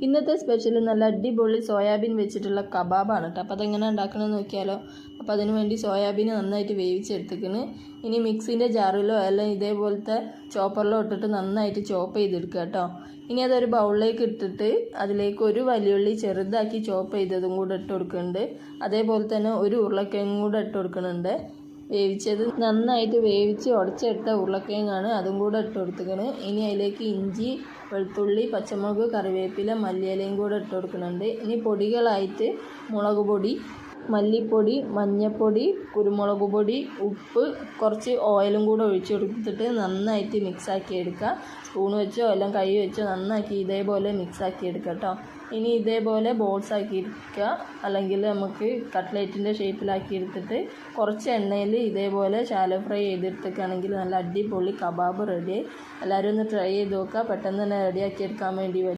ഇന്നത്തെ സ്പെഷ്യൽ നല്ല അടിപൊളി സോയാബീൻ വെച്ചിട്ടുള്ള കബാബാണ് കേട്ടോ. അപ്പോൾ അതെങ്ങനെ ഉണ്ടാക്കണമെന്ന് നോക്കിയാലോ. അപ്പോൾ അതിന് വേണ്ടി സോയാബീൻ നന്നായിട്ട് വേവിച്ചെടുത്തിക്കണ്. ഇനി മിക്സിൻ്റെ ജാറിലോ അല്ലെങ്കിൽ ഇതേപോലത്തെ ചോപ്പറിലോ ഇട്ടിട്ട് നന്നായിട്ട് ചോപ്പ് ചെയ്തെടുക്കുക കേട്ടോ. ഇനി അതൊരു ബൗളിലേക്ക് ഇട്ടിട്ട് അതിലേക്ക് ഒരു വലിയുള്ളി ചെറുതാക്കി ചോപ്പ് ചെയ്തതും കൂടെ ഇട്ട് കൊടുക്കുന്നുണ്ട്. അതേപോലെ തന്നെ ഒരു ഉരുളക്കിഴങ്ങും കൂടെ ഇട്ട് കൊടുക്കുന്നുണ്ട്. വേവിച്ചത് നന്നായിട്ട് വേവിച്ച് ഉടച്ചെടുത്ത ഉരുളക്കിഴങ്ങാണ്, അതും കൂടെ ഇട്ട് കൊടുത്തിക്കണ്. ഇനി അതിലേക്ക് ഇഞ്ചി, വെളുത്തുള്ളി, പച്ചമുളക്, കറിവേപ്പില, മല്ലിയിലയും കൂടെ ഇട്ട് കൊടുക്കുന്നുണ്ട്. ഇനി പൊടികളായിട്ട് മുളക് പൊടി, മല്ലിപ്പൊടി, മഞ്ഞൾപ്പൊടി, കുരുമുളക് പൊടി, ഉപ്പ്, കുറച്ച് ഓയിലും കൂടെ ഒഴിച്ചു കൊടുത്തിട്ട് നന്നായിട്ട് മിക്സാക്കി എടുക്കുക. സ്പൂൺ വെച്ചോ എല്ലാം കൈ വെച്ചോ നന്നാക്കി ഇതേപോലെ മിക്സാക്കി എടുക്കുക കേട്ടോ. ഇനി ഇതേപോലെ ബോൾസ് ആക്കി എടുക്കുക, അല്ലെങ്കിൽ നമുക്ക് കട്ട്ലേറ്റിൻ്റെ ഷേപ്പിലാക്കി എടുത്തിട്ട് കുറച്ച് എണ്ണയിൽ ഇതേപോലെ ശാലോ ഫ്രൈ ചെയ്തെടുത്തേക്കാണെങ്കിൽ നല്ല അടിപൊളി കബാബ് റെഡി. എല്ലാവരും ഒന്ന് ട്രൈ ചെയ്ത് നോക്കുക. പെട്ടെന്ന് തന്നെ റെഡിയാക്കി എടുക്കാൻ വേണ്ടി